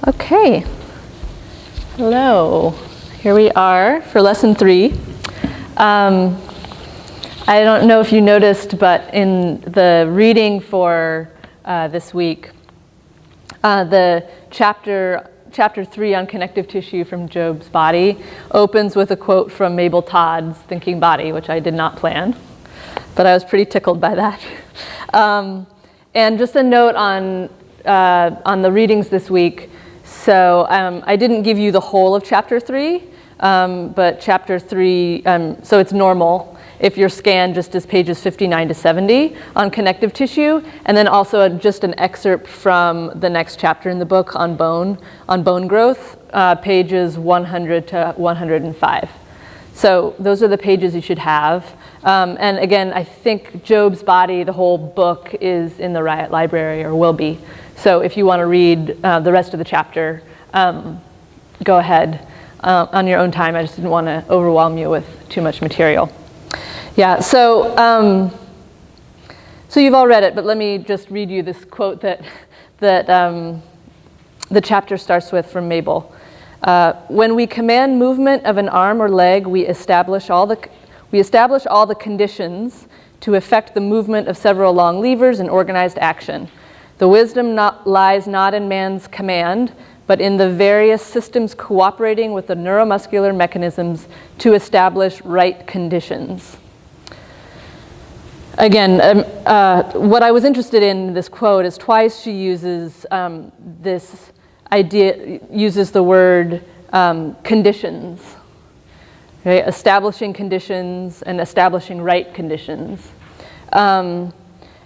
Okay, hello. Here we are for lesson 3. I don't know if you noticed, but in the reading for this week, the chapter 3 on connective tissue from Job's body opens with a quote from Mabel Todd's Thinking Body, which I did not plan, but I was pretty tickled by that. And just a note on the readings this week. So I didn't give you the whole of chapter 3, but chapter 3, so it's normal if you're scanned just as pages 59 to 70 on connective tissue, and then also just an excerpt from the next chapter in the book on bone growth, pages 100 to 105. So those are the pages you should have. And again, I think Job's body, the whole book, is in the Riot Library, or will be. So if you want to read the rest of the chapter, go ahead on your own time. I just didn't want to overwhelm you with too much material. Yeah, so you've all read it, but let me just read you this quote that the chapter starts with from Mabel. When we command movement of an arm or leg, we establish all the conditions to effect the movement of several long levers in organized action. The wisdom lies not in man's command, but in the various systems cooperating with the neuromuscular mechanisms to establish right conditions. Again, what I was interested in this quote is twice she uses this idea, uses the word conditions, right? Establishing conditions and establishing right conditions.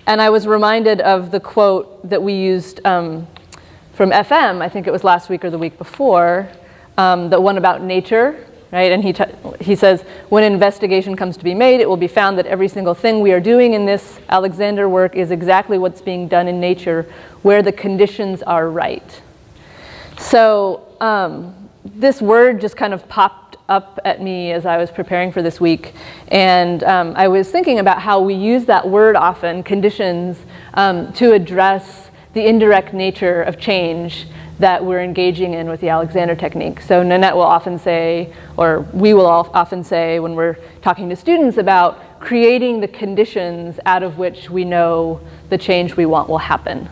And I was reminded of the quote that we used from FM, I think it was last week or the week before, the one about nature, right? And he says, when investigation comes to be made, it will be found that every single thing we are doing in this Alexander work is exactly what's being done in nature, where the conditions are right. So this word just kind of popped up at me as I was preparing for this week. And I was thinking about how we use that word often, conditions, to address the indirect nature of change that we're engaging in with the Alexander technique. So Nanette will often say, or we will often say when we're talking to students about creating the conditions out of which we know the change we want will happen,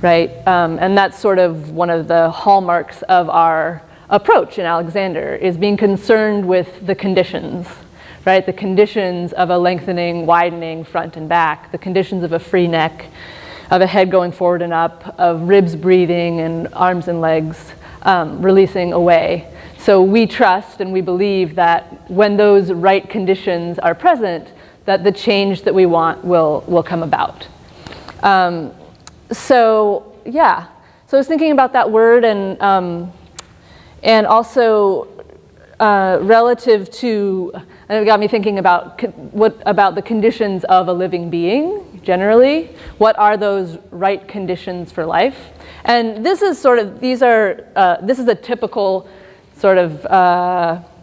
right? And that's sort of one of the hallmarks of our approach in Alexander, is being concerned with the conditions, right? The conditions of a lengthening, widening front and back, the conditions of a free neck, of a head going forward and up, of ribs breathing and arms and legs releasing away. So we trust and we believe that when those right conditions are present, that the change that we want will come about. So I was thinking about that word and also relative to, and it got me thinking about what about the conditions of a living being generally. What are those right conditions for life? And this is this is a typical sort of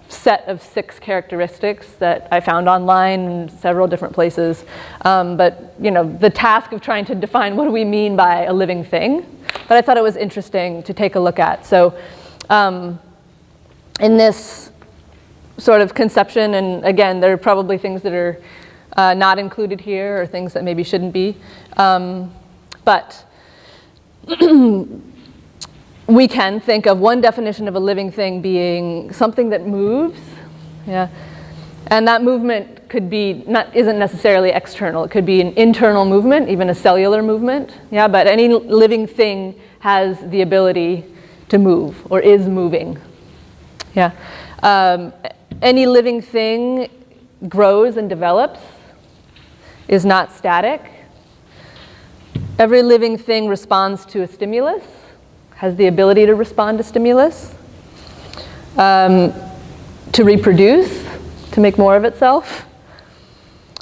set of 6 characteristics that I found online in several different places. But the task of trying to define what do we mean by a living thing. But I thought it was interesting to take a look at. So in this sort of conception, and again, there are probably things that are not included here or things that maybe shouldn't be, but we can think of one definition of a living thing being something that moves, and that movement could be isn't necessarily external. It could be an internal movement, even a cellular movement, but any living thing has the ability to move or is moving. Any living thing grows and develops, is not static. Every living thing responds to a stimulus, has the ability to respond to stimulus, to reproduce, to make more of itself,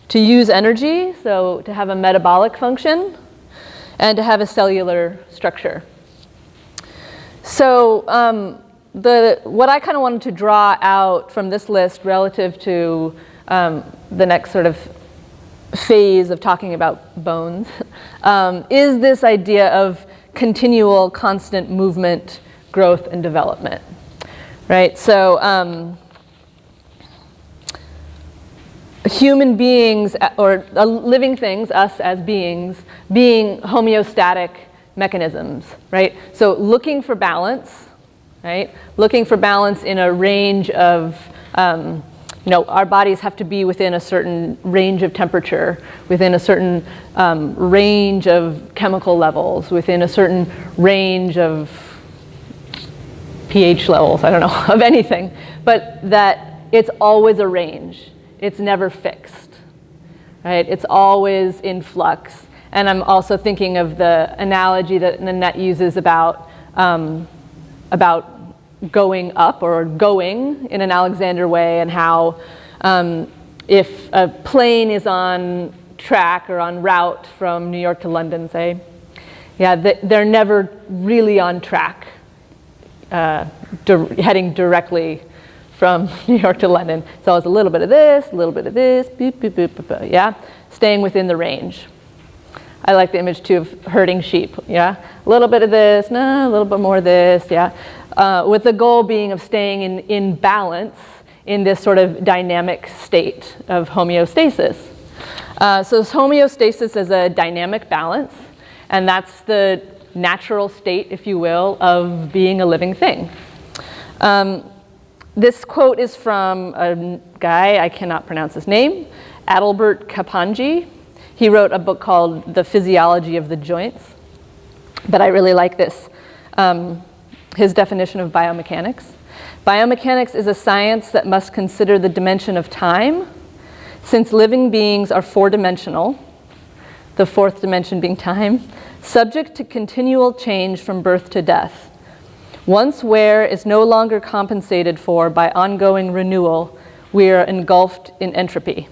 to use energy, so to have a metabolic function, and to have a cellular structure. So what I kind of wanted to draw out from this list relative to the next sort of phase of talking about bones is this idea of continual, constant movement, growth, and development, right? So human beings, or living things, us as beings, being homeostatic mechanisms, right? So looking for balance, right? Looking for balance in a range of, our bodies have to be within a certain range of temperature, within a certain range of chemical levels, within a certain range of pH levels, I don't know, of anything, but that it's always a range. It's never fixed, right? It's always in flux. And I'm also thinking of the analogy that Nanette uses about going up or going in an Alexander way, and how if a plane is on track or on route from New York to London, say, they're never really on track, heading directly from New York to London. It's always a little bit of this, a little bit of this, boop, boop, boop, boop, boop, yeah? Staying within the range. I like the image too of herding sheep, yeah? A little bit of this, no, a little bit more of this, yeah? With the goal being of staying in balance in this sort of dynamic state of homeostasis. So homeostasis is a dynamic balance, and that's the natural state, if you will, of being a living thing. This quote is from a guy, I cannot pronounce his name, Adalbert Kapandji. He wrote a book called The Physiology of the Joints, but I really like this. His definition of biomechanics. Biomechanics is a science that must consider the dimension of time, since living beings are four-dimensional, the fourth dimension being time, subject to continual change from birth to death. Once wear is no longer compensated for by ongoing renewal, we are engulfed in entropy.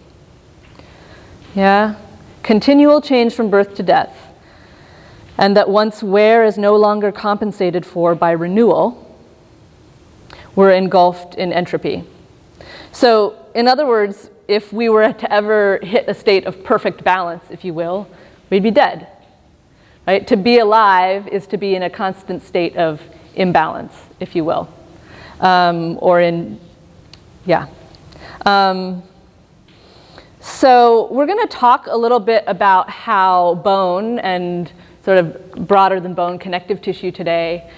Yeah? Continual change from birth to death. And that once wear is no longer compensated for by renewal, we're engulfed in entropy. So, in other words, if we were to ever hit a state of perfect balance, if you will, we'd be dead. Right? To be alive is to be in a constant state of imbalance, if you will, So we're going to talk a little bit about how bone and sort of broader than bone connective tissue today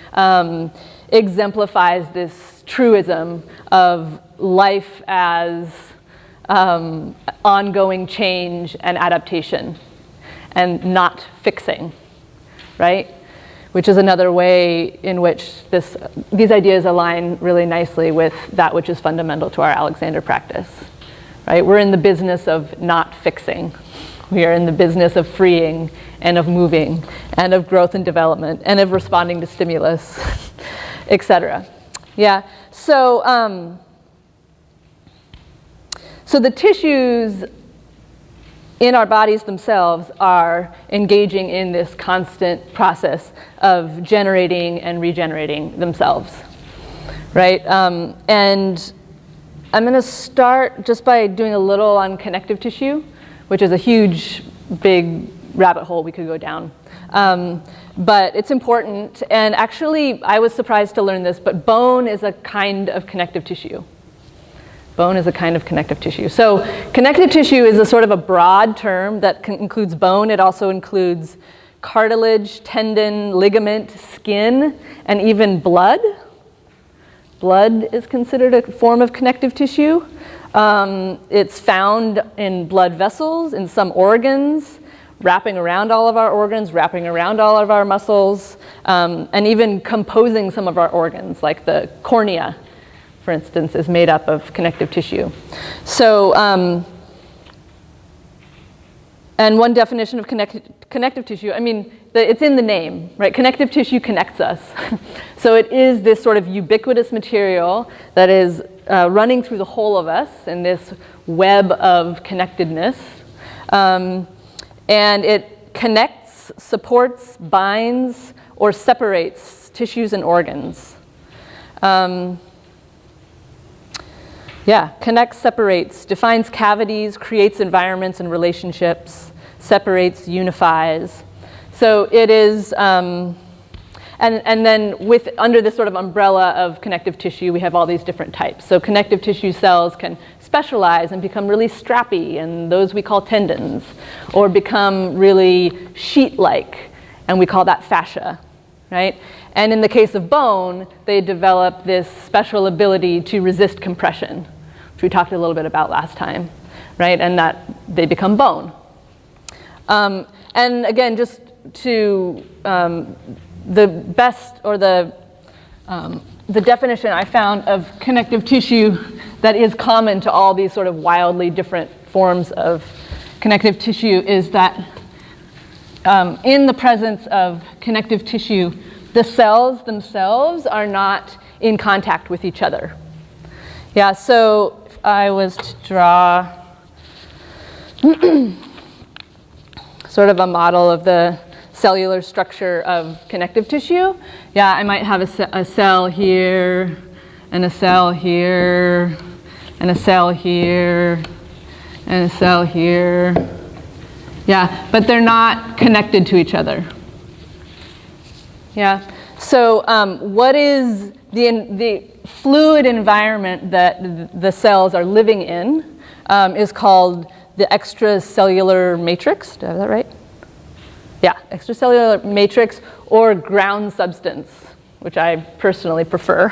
exemplifies this truism of life as ongoing change and adaptation and not fixing, right? Which is another way in which these ideas align really nicely with that which is fundamental to our Alexander practice, right? We're in the business of not fixing. We are in the business of freeing and of moving and of growth and development and of responding to stimulus, etc. Yeah, so the tissues in our bodies themselves are engaging in this constant process of generating and regenerating themselves, right? And I'm going to start just by doing a little on connective tissue, which is a huge, big rabbit hole we could go down. But it's important, and actually I was surprised to learn this, but bone is a kind of connective tissue. Bone is a kind of connective tissue. So connective tissue is a sort of a broad term that includes bone. It also includes cartilage, tendon, ligament, skin, and even blood. Blood is considered a form of connective tissue. It's found in blood vessels, in some organs, wrapping around all of our organs, wrapping around all of our muscles, and even composing some of our organs, like the cornea, for instance, is made up of connective tissue. So, and one definition of connective tissue, I mean, it's in the name, right? Connective tissue connects us. So it is this sort of ubiquitous material that is running through the whole of us in this web of connectedness. And it connects, supports, binds, or separates tissues and organs. Connects, separates, defines cavities, creates environments and relationships, separates, unifies. So it is, And then under this sort of umbrella of connective tissue, we have all these different types. So connective tissue cells can specialize and become really strappy, and those we call tendons, or become really sheet-like, and we call that fascia, right? And in the case of bone, they develop this special ability to resist compression, which we talked a little bit about last time, right? And that they become bone. And again, just to the best, or the definition I found of connective tissue that is common to all these sort of wildly different forms of connective tissue is that in the presence of connective tissue, the cells themselves are not in contact with each other. Yeah, so if I was to draw sort of a model of the cellular structure of connective tissue, yeah, I might have a cell here, and a cell here, and a cell here, and a cell here. Yeah, but they're not connected to each other. Yeah, so what is the fluid environment that the cells are living in is called the extracellular matrix. Did I have that right? Yeah, extracellular matrix, or ground substance, which I personally prefer.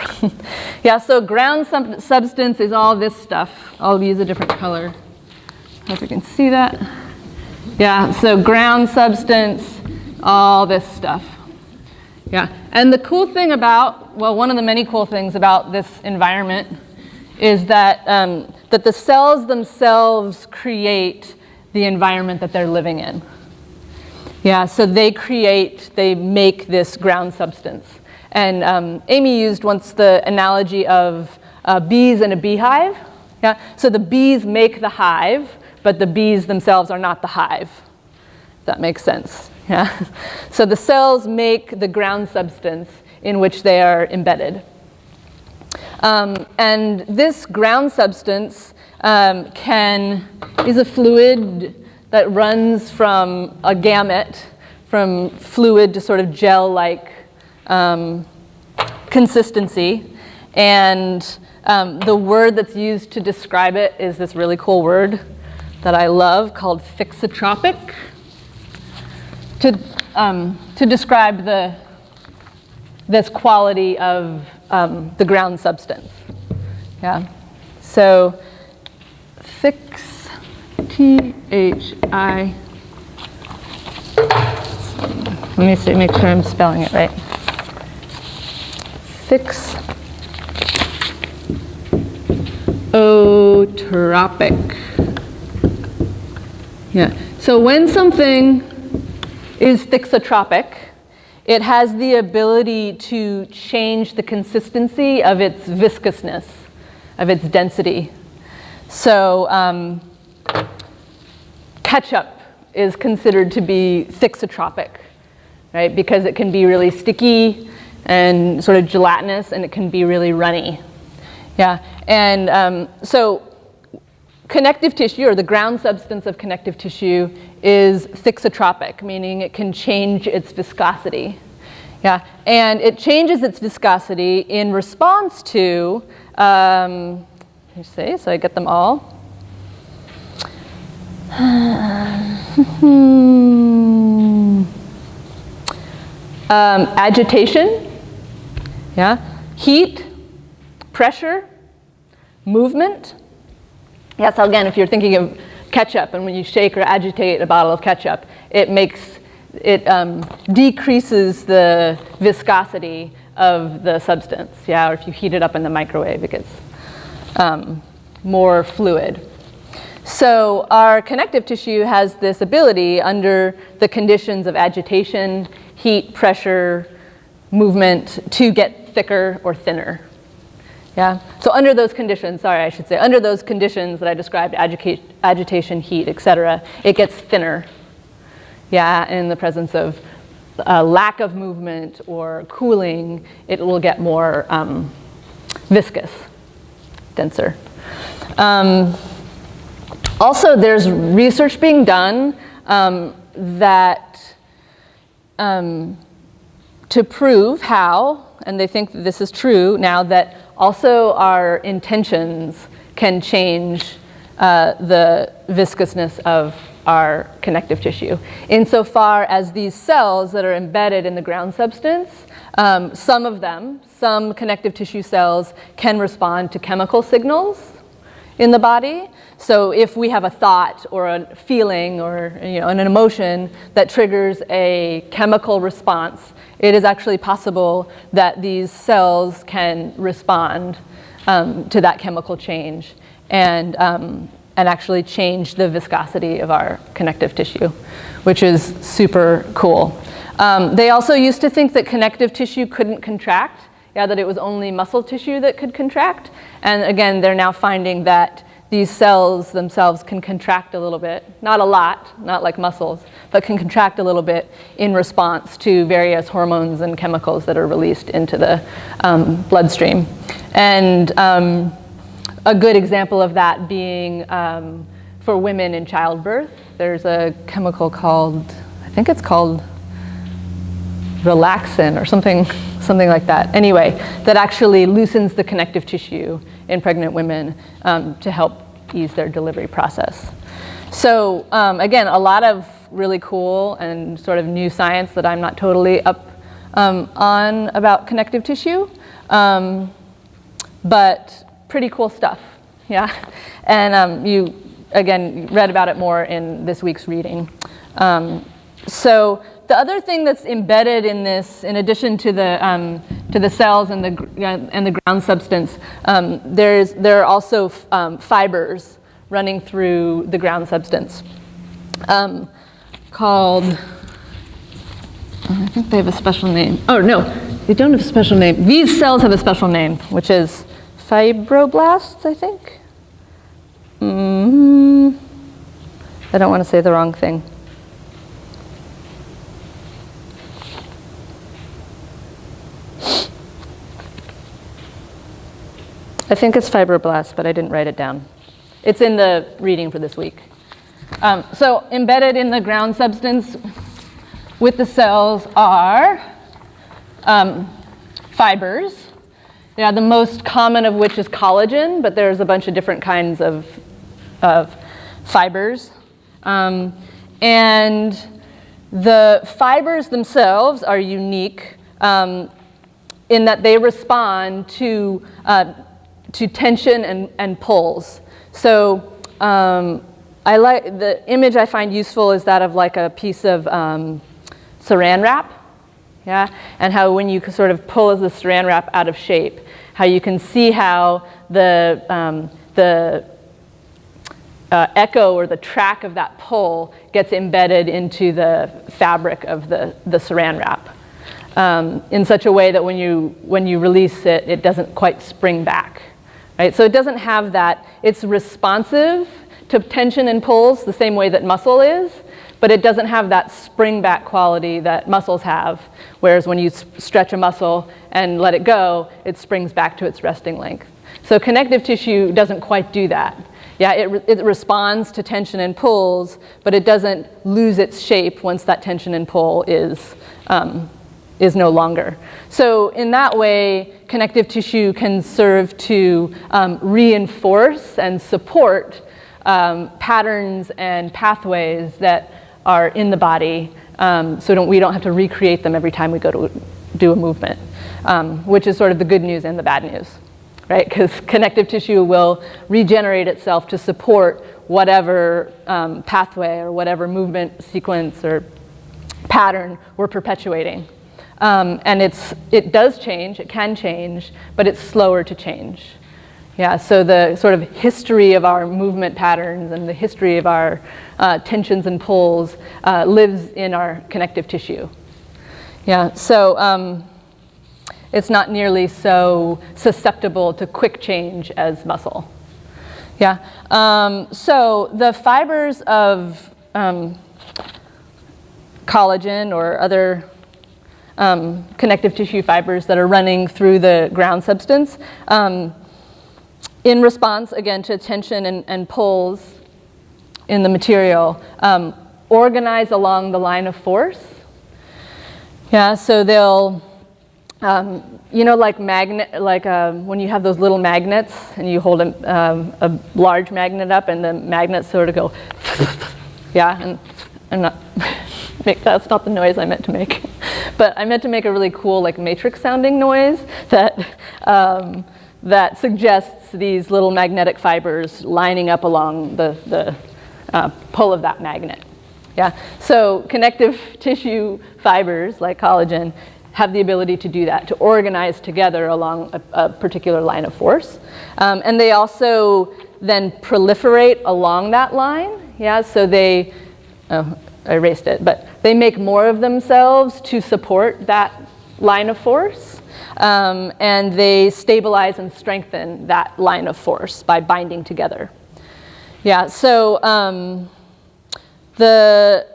Yeah, so ground substance is all this stuff. I'll use a different color. I don't know if you can see that. Yeah, so ground substance, all this stuff. Yeah, and the cool thing about, well, one of the many cool things about this environment is that, that the cells themselves create the environment that they're living in. Yeah, so they make this ground substance. And Amy used once the analogy of bees in a beehive. Yeah, so the bees make the hive, but the bees themselves are not the hive. If that makes sense. Yeah. So the cells make the ground substance in which they are embedded. And this ground substance is a fluid that runs from a gamut, from fluid to sort of gel-like consistency. And the word that's used to describe it is this really cool word that I love called thixotropic, to describe this quality of the ground substance. Yeah. So thix, T-H-I. Let me see, make sure I'm spelling it right. Thixotropic. Yeah. So when something is thixotropic, it has the ability to change the consistency of its viscousness, of its density. So ketchup is considered to be thixotropic, right? Because it can be really sticky and sort of gelatinous, and it can be really runny. Yeah, and so connective tissue, or the ground substance of connective tissue, is thixotropic, meaning it can change its viscosity. Yeah, and it changes its viscosity in response to, let me see, so I get them all. Agitation, yeah, heat, pressure, movement. Yeah, so again, if you're thinking of ketchup, and when you shake or agitate a bottle of ketchup, it decreases the viscosity of the substance. Yeah, or if you heat it up in the microwave, it gets more fluid. So our connective tissue has this ability under the conditions of agitation, heat, pressure, movement to get thicker or thinner. Yeah. So under those conditions, under those conditions that I described, agitation, heat, etc., it gets thinner. Yeah, in the presence of lack of movement or cooling, it will get more viscous, denser. Also, there's research being done that to prove how, and they think that this is true now, that also our intentions can change the viscousness of our connective tissue. Insofar as these cells that are embedded in the ground substance, some connective tissue cells can respond to chemical signals in the body. So if we have a thought or a feeling or an emotion that triggers a chemical response, it is actually possible that these cells can respond to that chemical change and actually change the viscosity of our connective tissue, which is super cool. They also used to think that connective tissue couldn't contract, that it was only muscle tissue that could contract. And again, they're now finding that these cells themselves can contract a little bit, not a lot, not like muscles, but can contract a little bit in response to various hormones and chemicals that are released into the bloodstream. And a good example of that being for women in childbirth, there's a chemical called, I think it's called relaxin or something like that. Anyway, that actually loosens the connective tissue in pregnant women to help ease their delivery process. So again, a lot of really cool and sort of new science that I'm not totally up on about connective tissue, but pretty cool stuff, yeah. And you, again, read about it more in this week's reading. So the other thing that's embedded in this, in addition to the cells and the ground substance, there are also fibers running through the ground substance called, I think they have a special name. Oh no, they don't have a special name. These cells have a special name, which is fibroblasts, I think. I don't want to say the wrong thing. I think it's fibroblasts, but I didn't write it down. It's in the reading for this week. So embedded in the ground substance with the cells are fibers. Yeah, the most common of which is collagen, but there's a bunch of different kinds of fibers. And the fibers themselves are unique in that they respond to tension and pulls. So I like the image I find useful is that of like a piece of saran wrap, yeah, and how when you sort of pull the saran wrap out of shape, how you can see how the echo or the track of that pull gets embedded into the fabric of the saran wrap in such a way that when you release it, it doesn't quite spring back. Right? So it doesn't have that, it's responsive to tension and pulls the same way that muscle is, but it doesn't have that spring back quality that muscles have, whereas when you stretch a muscle and let it go, it springs back to its resting length. So connective tissue doesn't quite do that. Yeah, it responds to tension and pulls, but it doesn't lose its shape once that tension and pull is no longer. So in that way, connective tissue can serve to reinforce and support patterns and pathways that are in the body, so we don't have to recreate them every time we go to do a movement, which is sort of the good news and the bad news, right? Because connective tissue will regenerate itself to support whatever pathway or whatever movement sequence or pattern we're perpetuating. And it does change, it can change, but it's slower to change. Yeah, so the sort of history of our movement patterns and the history of our tensions and pulls lives in our connective tissue. Yeah, so it's not nearly so susceptible to quick change as muscle. Yeah, so the fibers of collagen or other connective tissue fibers that are running through the ground substance in response, again, to tension and pulls in the material, organize along the line of force. Yeah, so they'll You know, like when you have those little magnets and you hold a large magnet up and the magnets sort of go, yeah, and I'm not, that's not the noise I meant to make. But I meant to make a really cool, like, matrix sounding noise that, that suggests these little magnetic fibers lining up along the pole of that magnet. Yeah, so connective tissue fibers, like collagen, have the ability to do that, to organize together along a particular line of force. And they also then proliferate along that line. Yeah, so they, oh, I erased it, but they make more of themselves to support that line of force. And they stabilize and strengthen that line of force by binding together. Yeah, so the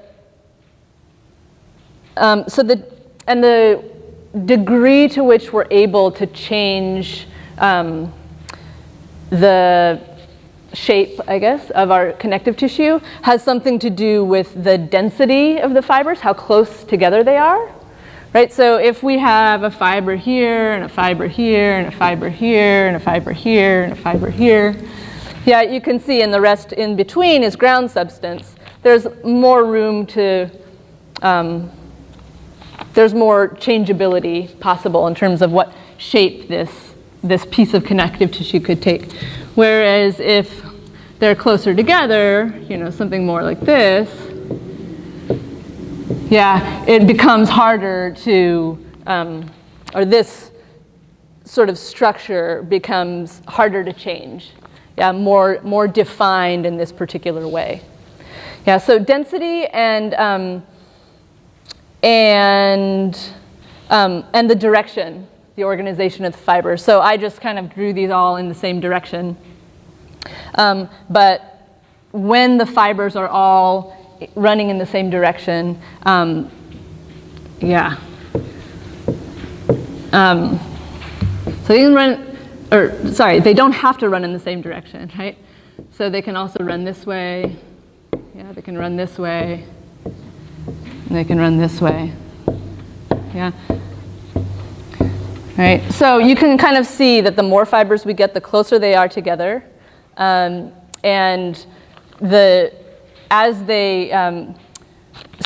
degree to which we're able to change the shape, I guess, of our connective tissue has something to do with the density of the fibers, how close together they are, right? So if we have a fiber here, and a fiber here, and a fiber here, and a fiber here, and a fiber here, yeah, you can see, and the rest in between is ground substance. There's more room to, there's more changeability possible in terms of what shape this piece of connective tissue could take. Whereas if they're closer together, you know, something more like this, yeah, it becomes harder to, or this sort of structure becomes harder to change. Yeah, more defined in this particular way. Yeah, so density and the direction, the organization of the fibers. So I just kind of drew these all in the same direction. But when the fibers are all running in the same direction, yeah. So they can run, or sorry, they don't have to run in the same direction, right? So they can also run this way. Yeah, they can run this way. And they can run this way. Yeah. Right. So you can kind of see that the more fibers we get, the closer they are together. So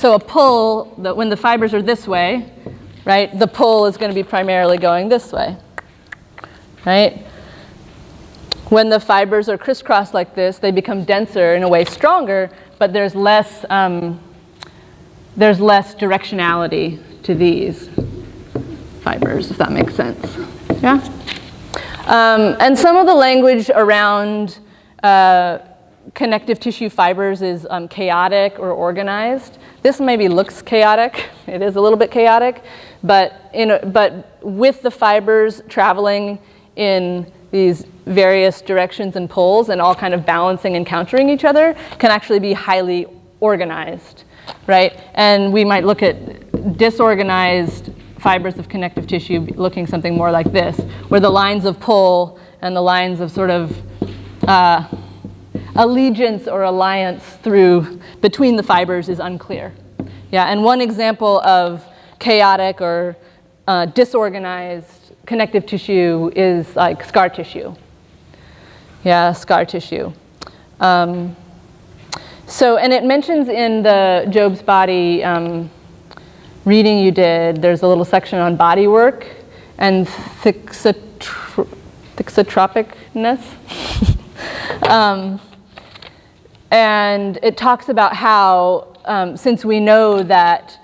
a pull, when the fibers are this way, right, the pull is going to be primarily going this way, right? When the fibers are crisscrossed like this, they become denser, in a way stronger, but there's less directionality to these fibers, if that makes sense. Yeah? And some of the language around connective tissue fibers is chaotic or organized. This maybe looks chaotic. It is a little bit chaotic, but with the fibers traveling in these various directions and poles and all kind of balancing and countering each other can actually be highly organized, right? And we might look at disorganized fibers of connective tissue looking something more like this, where the lines of pull and the lines of sort of allegiance or alliance between the fibers is unclear. Yeah, and one example of chaotic or disorganized connective tissue is like scar tissue. Yeah, scar tissue. And it mentions in the Job's Body reading you did, there's a little section on body work and thixotropicness. And it talks about how, since we know that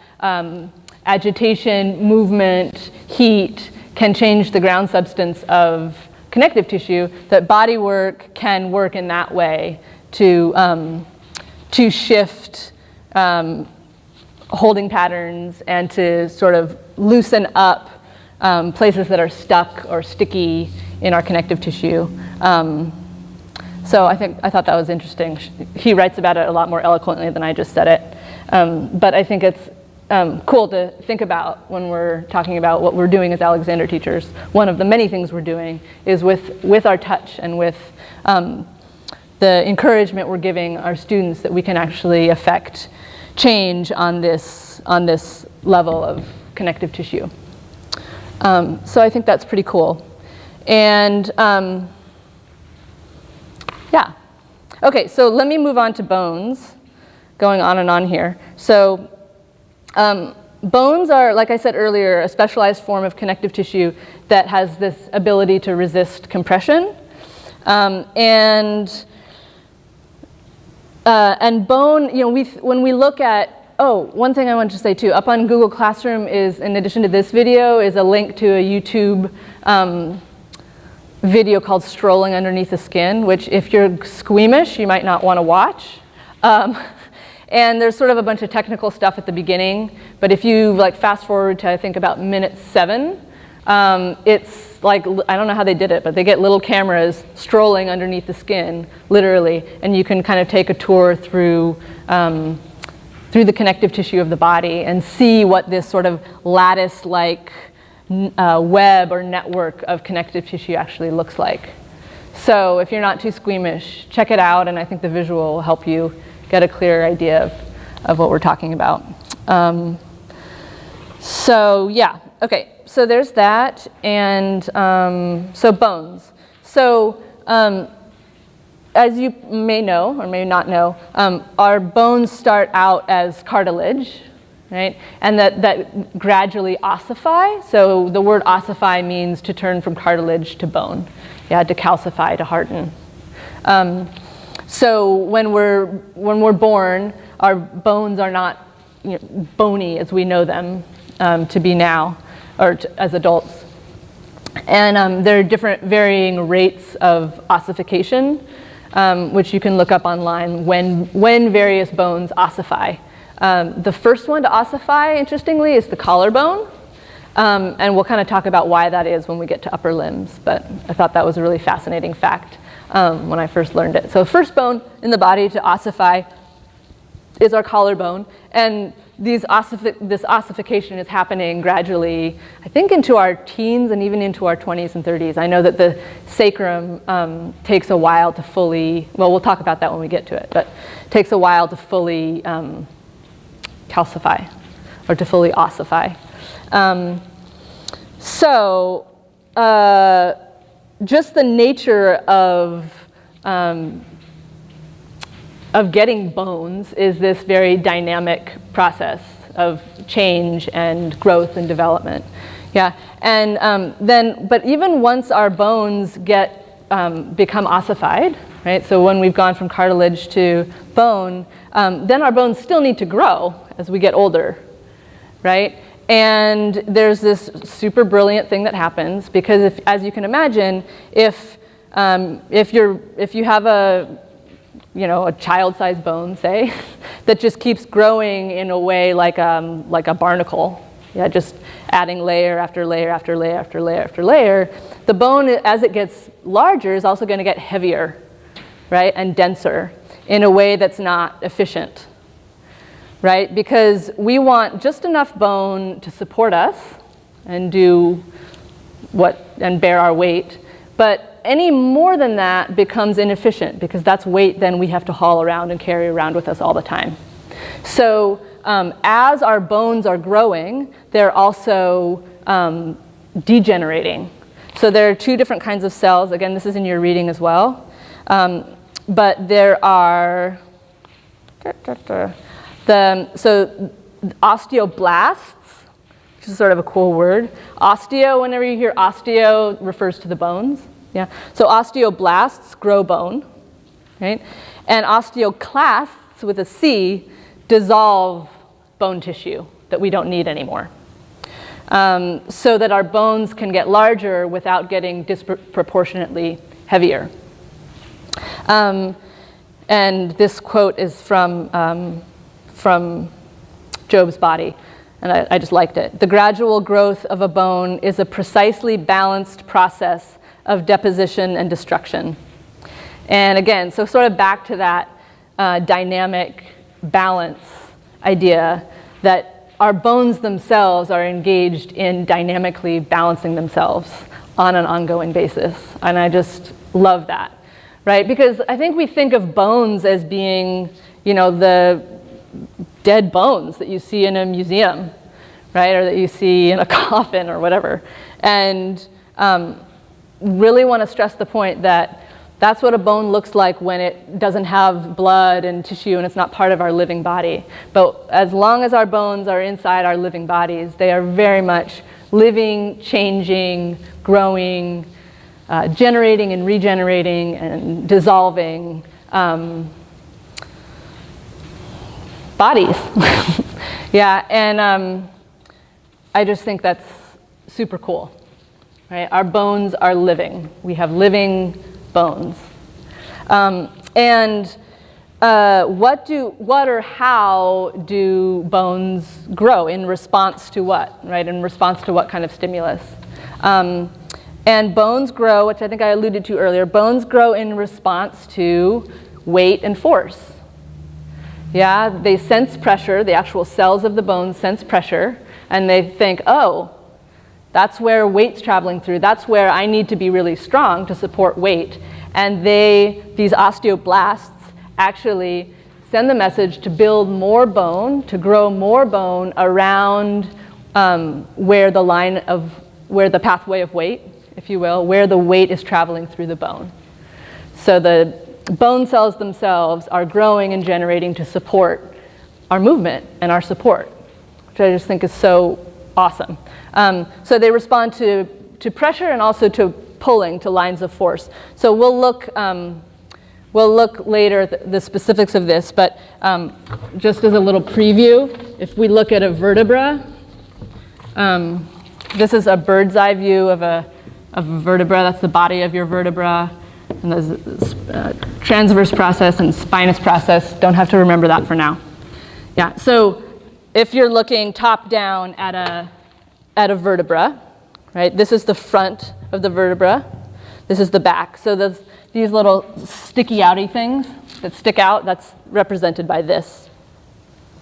agitation, movement, heat can change the ground substance of connective tissue, that body work can work in that way to shift holding patterns and to sort of loosen up places that are stuck or sticky in our connective tissue. So I thought that was interesting. He writes about it a lot more eloquently than I just said it. But I think it's cool to think about when we're talking about what we're doing as Alexander teachers. One of the many things we're doing is with our touch and with the encouragement we're giving our students that we can actually affect change on this level of connective tissue. So I think that's pretty cool. And yeah. Okay, so let me move on to bones, going on and on here. So bones are, like I said earlier, a specialized form of connective tissue that has this ability to resist compression. And bone, when we look at, one thing I wanted to say too, up on Google Classroom is, in addition to this video, is a link to a YouTube video called Strolling Underneath the Skin, which if you're squeamish, you might not want to watch. And there's sort of a bunch of technical stuff at the beginning, but if you fast forward to I think about minute 7, it's like, I don't know how they did it, but they get little cameras strolling underneath the skin, literally, and you can kind of take a tour through the connective tissue of the body and see what this sort of lattice-like web or network of connective tissue actually looks like. So if you're not too squeamish, check it out, and I think the visual will help you get a clearer idea of what we're talking about. So yeah, okay, so there's that, and so bones. So as you may know, or may not know, our bones start out as cartilage, right? And that gradually ossify. So the word ossify means to turn from cartilage to bone. Yeah, to calcify, to harden. So when we're born, our bones are not bony as we know them to be now, or as adults. And there are different varying rates of ossification, which you can look up online when various bones ossify. The first one to ossify, interestingly, is the collarbone. And we'll kind of talk about why that is when we get to upper limbs. But I thought that was a really fascinating fact when I first learned it. So the first bone in the body to ossify is our collarbone. And this ossification is happening gradually, I think, into our teens and even into our 20s and 30s. I know that the sacrum takes a while to fully, well, we'll talk about that when we get to it, but it takes a while to fully calcify or to fully ossify. Just the nature of getting bones is this very dynamic process of change and growth and development. Yeah, and but even once our bones become ossified, right? So when we've gone from cartilage to bone, then our bones still need to grow as we get older, right? And there's this super brilliant thing that happens because, as you can imagine, if you have a child-sized bone, say, that just keeps growing in a way like a barnacle, yeah, just adding layer after layer after layer after layer after layer, the bone, as it gets larger, is also going to get heavier, right, and denser in a way that's not efficient. Right? Because we want just enough bone to support us and and bear our weight, but any more than that becomes inefficient because that's weight then we have to haul around and carry around with us all the time. So as our bones are growing, they're also degenerating. So there are two different kinds of cells. Again, this is in your reading as well. But there are so osteoblasts, which is sort of a cool word. Osteo, whenever you hear osteo, refers to the bones. Yeah. So osteoblasts grow bone, right? And osteoclasts, with a C, dissolve bone tissue that we don't need anymore. So that our bones can get larger without getting disproportionately heavier. And this quote is from Job's Body, and I just liked it. The gradual growth of a bone is a precisely balanced process of deposition and destruction. And again, so sort of back to that dynamic balance idea that our bones themselves are engaged in dynamically balancing themselves on an ongoing basis. And I just love that, right? Because I think we think of bones as being, the dead bones that you see in a museum, right? Or that you see in a coffin or whatever. And really want to stress the point that that's what a bone looks like when it doesn't have blood and tissue and it's not part of our living body. But as long as our bones are inside our living bodies, they are very much living, changing, growing, generating and regenerating and dissolving bodies. Yeah, and I just think that's super cool. Right? Our bones are living. We have living bones. And what or how do bones grow in response to what? Right? In response to what kind of stimulus? And bones grow, which I think I alluded to earlier, bones grow in response to weight and force. Yeah, they sense pressure, the actual cells of the bones sense pressure, and they think, oh, that's where weight's traveling through. That's where I need to be really strong to support weight. And these osteoblasts actually send the message to build more bone, to grow more bone around where the pathway of weight, if you will, where the weight is traveling through the bone. So the bone cells themselves are growing and generating to support our movement and our support, which I just think is so awesome. So they respond to pressure and also to pulling, to lines of force. So we'll look later at the specifics of this, but just as a little preview, if we look at a vertebra, this is a bird's eye view of a vertebra. That's the body of your vertebra. And there's transverse process and spinous process. Don't have to remember that for now. Yeah, so if you're looking top down at a vertebra, right? This is the front of the vertebra. This is the back. So these little sticky outy things that stick out, that's represented by this.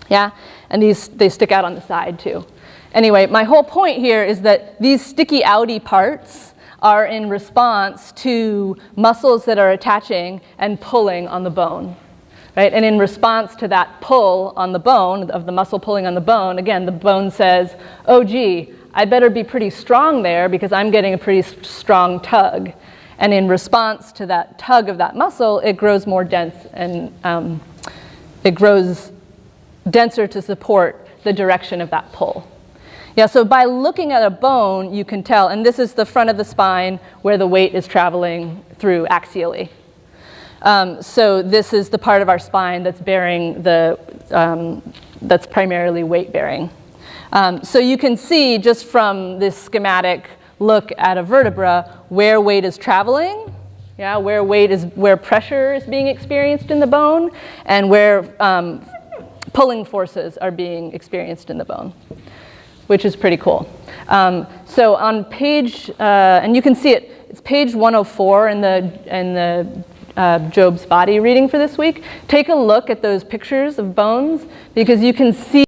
Yeah, and they stick out on the side too. Anyway, my whole point here is that these sticky outy parts are in response to muscles that are attaching and pulling on the bone. Right? And in response to that pull on the bone, of the muscle pulling on the bone, again, the bone says, oh gee, I better be pretty strong there because I'm getting a pretty strong tug. And in response to that tug of that muscle, it grows more dense and it grows denser to support the direction of that pull. Yeah, so by looking at a bone, you can tell, and this is the front of the spine where the weight is traveling through axially. So this is the part of our spine that's bearing that's primarily weight bearing. So you can see just from this schematic look at a vertebra where weight is traveling, yeah, where pressure is being experienced in the bone, and where pulling forces are being experienced in the bone, which is pretty cool. So on page, and you can see it, it's page 104 in the Job's Body reading for this week. Take a look at those pictures of bones because you can see